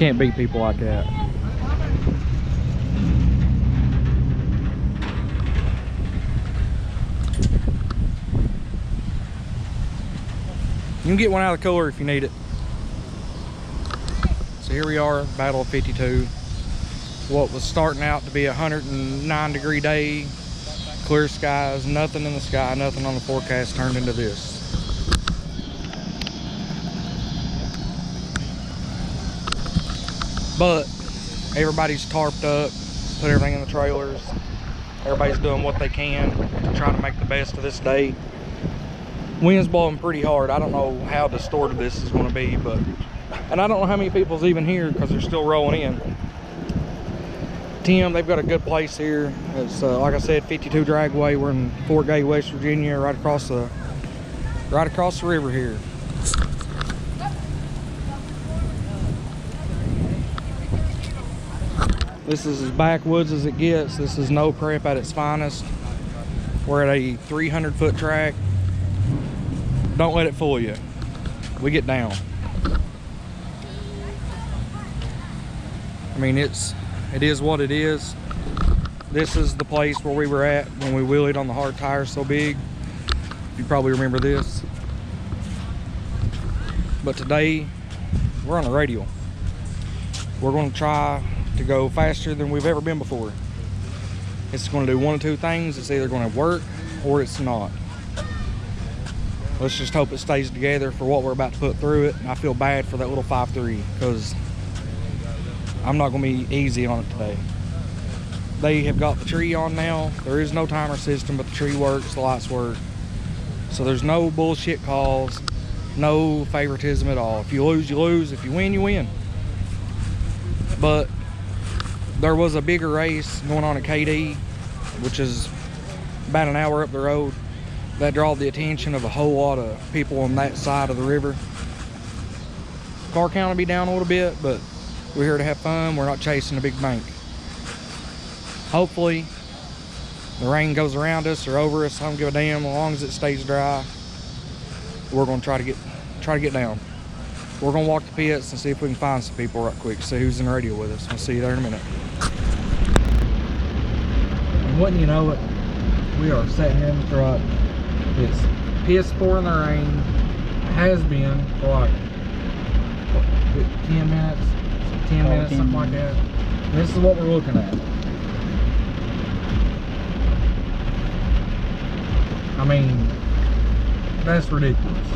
can't beat people like that. You can get one out of the cooler if you need it. So here we are, Battle of 52. What was starting out to be a 109-degree day, clear skies, nothing in the sky, nothing on the forecast, turned into this. But everybody's tarped up, put everything in the trailers. Everybody's doing what they can to try to make the best of this day. Wind's blowing pretty hard. I don't know how distorted this is going to be, but, and I don't know how many people's even here because they're still rolling in. Tim, they've got a good place here. It's like I said, 52 Dragway. We're in Fort Gay, West Virginia, right across the river here. This is as backwoods as it gets. This is no prep at its finest. We're at a 300-foot track. Don't let it fool you. We get down. I mean, it is what it is. This is the place where we were at when we wheelied on the hard tires so big. You probably remember this. But today, we're on a radial. We're going to try to go faster than we've ever been before. It's going to do one of two things. It's either going to work or it's not. Let's just hope it stays together for what we're about to put through it. And I feel bad for that little 5.3 because I'm not going to be easy on it today. They have got the tree on now. There is no timer system, but the tree works, the lights work. So there's no bullshit calls, no favoritism at all. If you lose, you lose. If you win, you win. But there was a bigger race going on at KD, which is about an hour up the road. That drew the attention of a whole lot of people on that side of the river. Car count will be down a little bit, but we're here to have fun. We're not chasing a big bank. Hopefully, the rain goes around us or over us. I don't give a damn as long as it stays dry. We're going to try to get down. We're going to walk the pits and see if we can find some people right quick. See who's in the radio with us. We'll see you there in a minute. And wouldn't you know it, we are sitting here in the truck. It's piss pouring the rain. Has been for like 10 minutes, 10 minutes, something like that. And this is what we're looking at. I mean, that's ridiculous.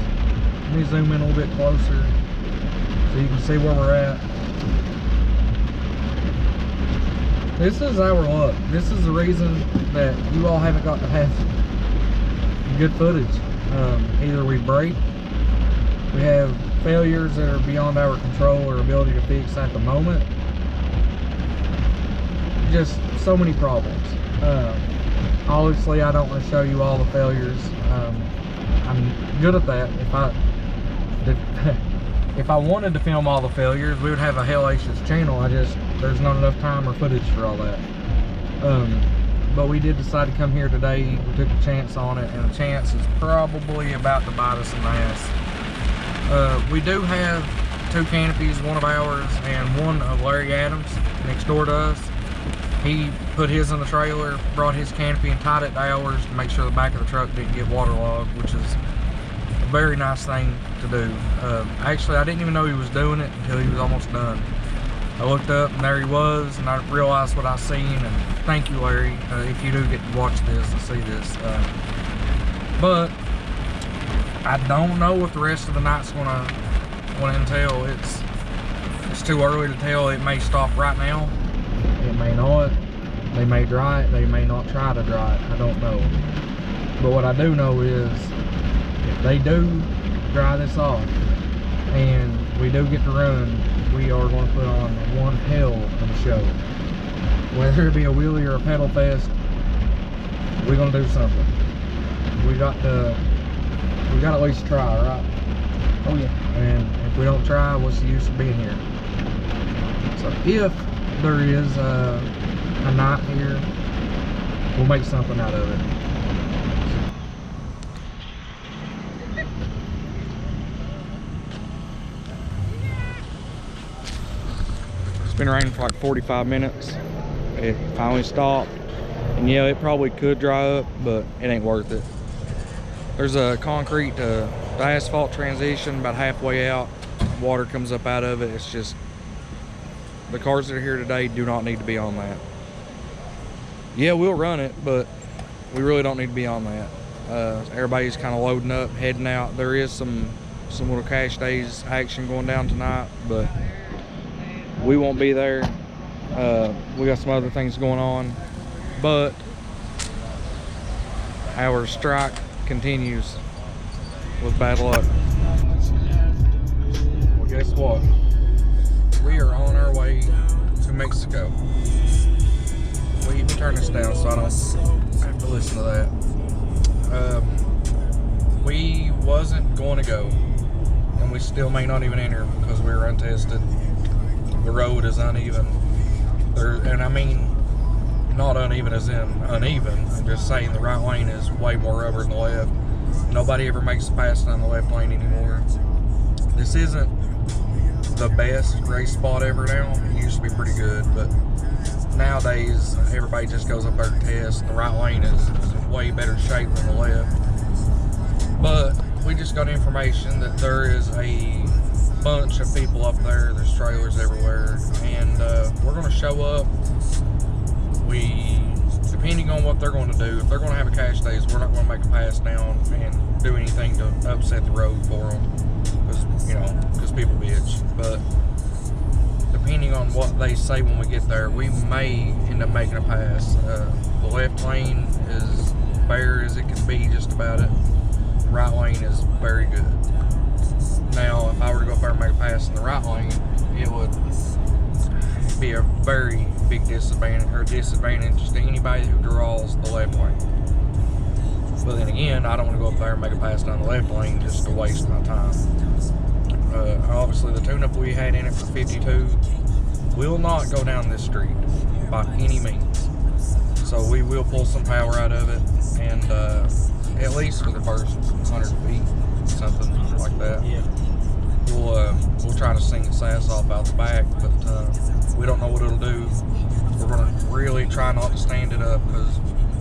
Let me zoom in a little bit closer so you can see where we're at. This is our luck. This is the reason that you all haven't got to have good footage. Either we break, we have failures that are beyond our control or ability to fix at the moment. Just so many problems. Obviously, I don't want to show you all the failures. I'm good at that. If I wanted to film all the failures, we would have a hellacious channel. There's not enough time or footage for all that. But we did decide to come here today. We took a chance on it, and the chance is probably about to bite us in the ass. We do have two canopies, one of ours and one of Larry Adams next door to us. He put his in the trailer, brought his canopy and tied it to ours to make sure the back of the truck didn't get waterlogged, which is a very nice thing to do. Actually, I didn't even know he was doing it until he was almost done. I looked up and there he was, and I realized what I seen, and thank you, Larry, if you do get to watch this and see this. But I don't know what the rest of the night's gonna entail. It's too early to tell. It may stop right now. It may not. They may dry it. They may not try to dry it. I don't know. But what I do know is if they do dry this off and we do get to run, we are going to put on one hell of a show. Whether it be a wheelie or a pedal fest, we're going to do something. We got to at least try, right? Oh yeah. And if we don't try, what's the use of being here? So if there is a night here, we'll make something out of it. been raining for like 45 minutes. It finally stopped. And yeah, it probably could dry up, but it ain't worth it. There's a concrete to asphalt transition about halfway out. Water comes up out of it. It's just, the cars that are here today do not need to be on that. Yeah, we'll run it, but we really don't need to be on that. Everybody's kind of loading up, heading out. There is some little cash days action going down tonight, but we won't be there. We got some other things going on, but our strike continues with bad luck. Well, guess what? We are on our way to Mexico. Will you turn this down so I don't have to listen to that? We wasn't going to go, and we still may not even enter because we were untested. The road is uneven. And I mean, not uneven as in uneven. I'm just saying the right lane is way more rubber than the left. Nobody ever makes a pass on the left lane anymore. This isn't the best race spot ever now. It used to be pretty good, but nowadays everybody just goes up there to test. The right lane is in way better shape than the left. But we just got information that there is a bunch of people up there. There's trailers everywhere, and we're going to show up. Depending on what they're going to do, if they're going to have a cash days, we're not going to make a pass down and do anything to upset the road for them, because people bitch. But depending on what they say when we get there, we may end up making a pass. The left lane is bare as it can be, just about it. The right lane is very good. Now, if I were to go up there and make a pass in the right lane, it would be a very big disadvantage to anybody who draws the left lane. But then again, I don't want to go up there and make a pass down the left lane just to waste my time. Obviously, the tune-up we had in it for 52 will not go down this street by any means. So we will pull some power out of it, and at least for the first 100 feet, something like that. Yeah. We'll try to sing its ass off out the back, but we don't know what it'll do. We're gonna really try not to stand it up because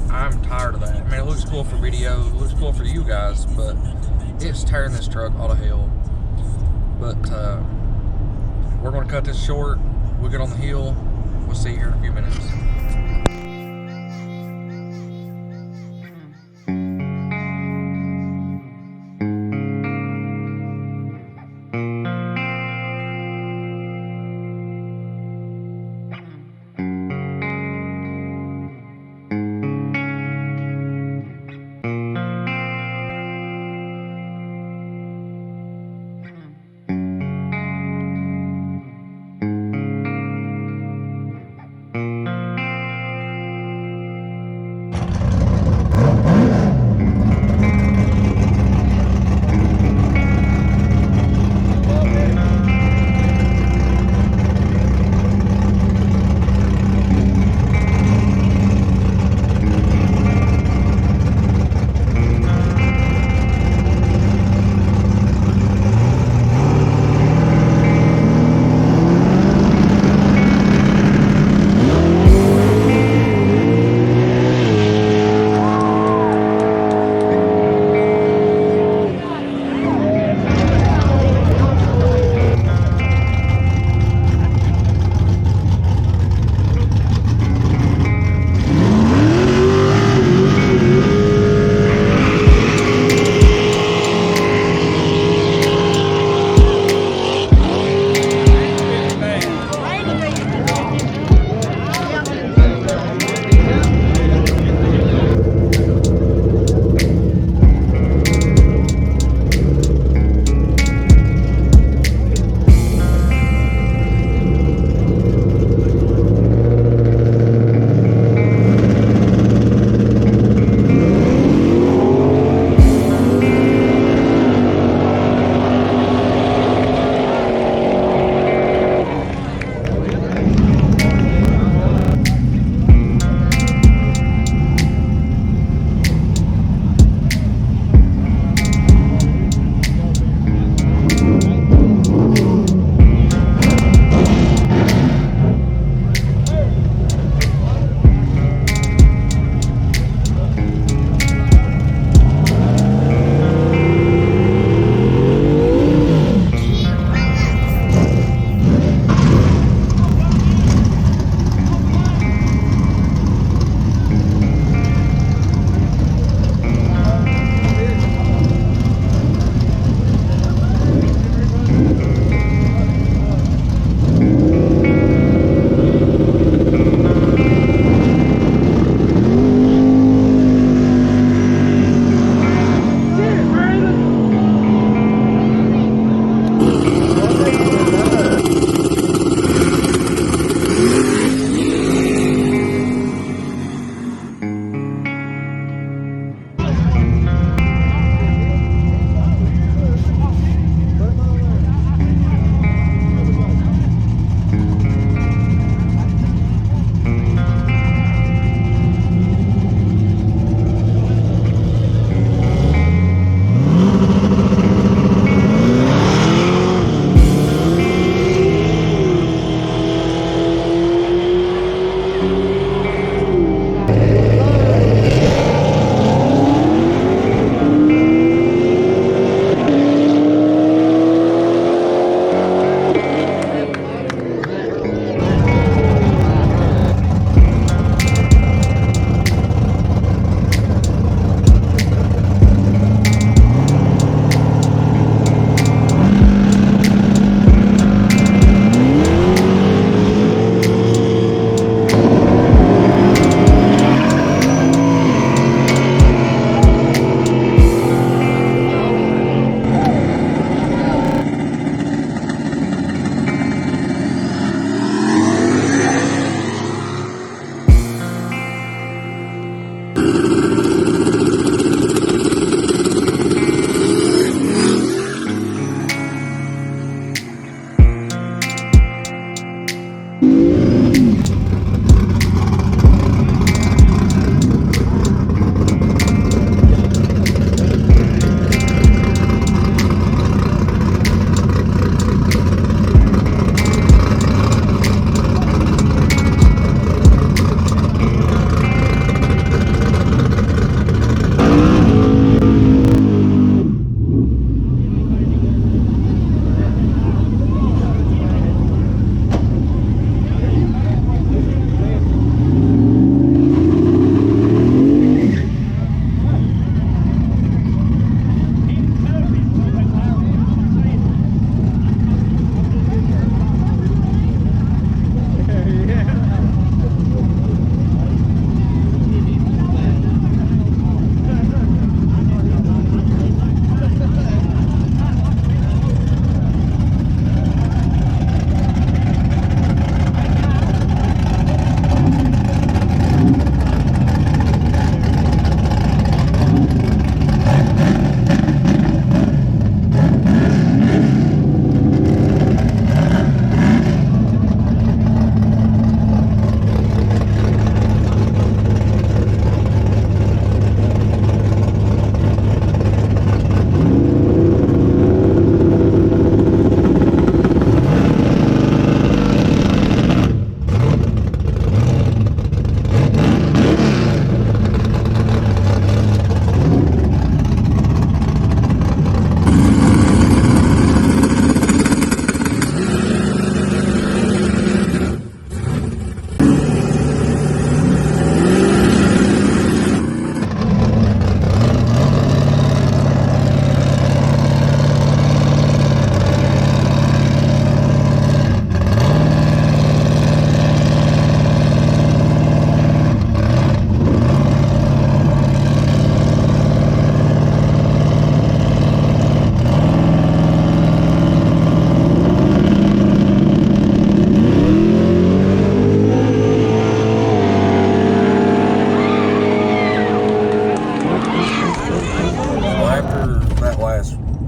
I'm tired of that. I mean, it looks cool for video, it looks cool for you guys, but it's tearing this truck out of hell. But we're gonna cut this short. We'll get on the hill. We'll see you here in a few minutes.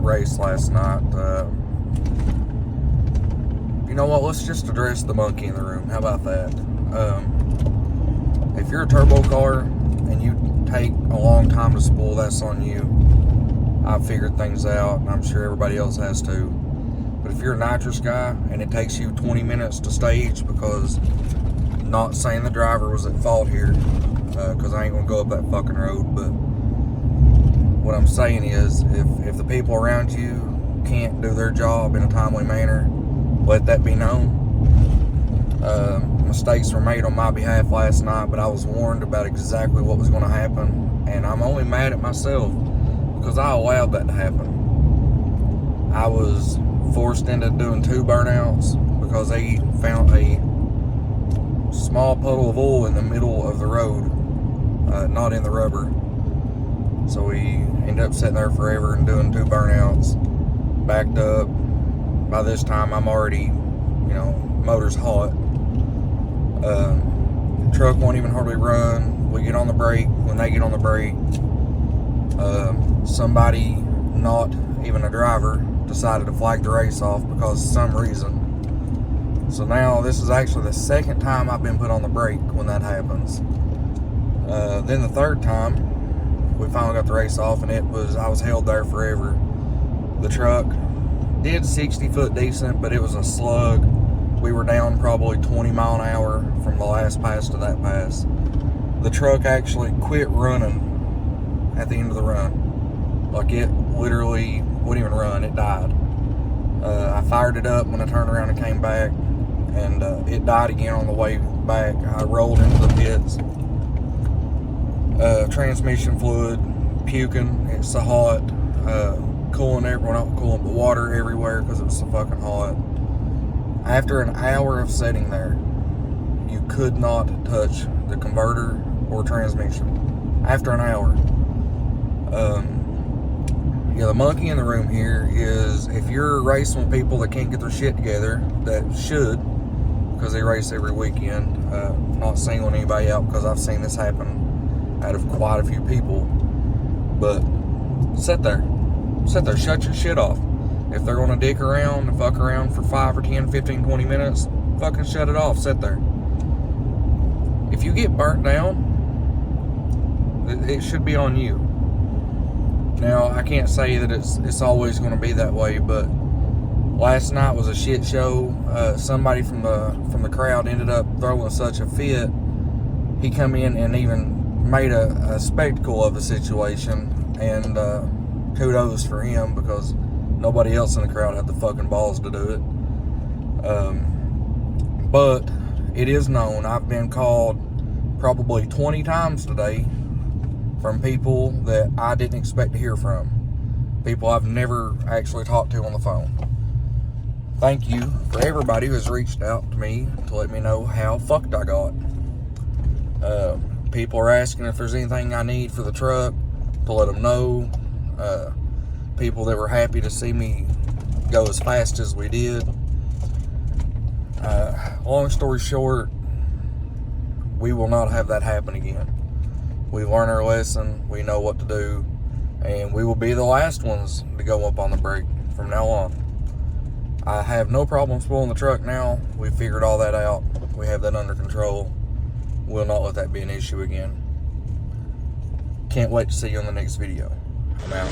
race last night. You know what? Let's just address the monkey in the room. How about that? If you're a turbo car and you take a long time to spool, that's on you. I've figured things out, and I'm sure everybody else has too. But if you're a nitrous guy and it takes you 20 minutes to stage, because not saying the driver was at fault here, because I ain't gonna go up that fucking road, but what I'm saying is, if the people around you can't do their job in a timely manner, let that be known. Mistakes were made on my behalf last night, but I was warned about exactly what was going to happen, and I'm only mad at myself because I allowed that to happen. I was forced into doing 2 burnouts because they found a small puddle of oil in the middle of the road, not in the rubber. So we ended up sitting there forever and doing 2 burnouts, backed up. By this time, I'm already, motor's hot. Truck won't even hardly run. We get on the brake. When they get on the brake, somebody, not even a driver, decided to flag the race off because of some reason. So now this is actually the 2nd time I've been put on the brake when that happens. Then the 3rd time, we finally got the race off, and I was held there forever. The truck did 60 foot decent, but it was a slug. We were down probably 20 mile an hour from the last pass to that pass. The truck actually quit running at the end of the run. Like, it literally wouldn't even run, it died. I fired it up when I turned around and came back, and it died again on the way back. I rolled into the pits. Transmission fluid, puking, it's so hot. Cooling not cooling, but water everywhere because it was so fucking hot. After an hour of sitting there, you could not touch the converter or transmission. After an hour. The monkey in the room here is, if you're racing with people that can't get their shit together, that should, because they race every weekend. Not singling anybody out, because I've seen this happen out of quite a few people. But sit there, shut your shit off. If they're going to dick around and fuck around for 5 or 10, 15, 20 minutes, fucking shut it off, sit there. If you get burnt down, it should be on you. Now, I can't say that it's always going to be that way, but last night was a shit show. Somebody from the crowd ended up throwing such a fit. He come in and even made a spectacle of the situation, and kudos for him, because nobody else in the crowd had the fucking balls to do it. But it is known. I've been called probably 20 times today from people that I didn't expect to hear from. People I've never actually talked to on the phone. Thank you for everybody who has reached out to me to let me know how fucked I got. People are asking if there's anything I need for the truck, to let them know. People that were happy to see me go as fast as we did. Long story short, we will not have that happen again. We learned our lesson, we know what to do, and we will be the last ones to go up on the brake from now on. I have no problem spooling the truck now. We figured all that out. We have that under control. We'll not let that be an issue again. Can't wait to see you in the next video. I'm out.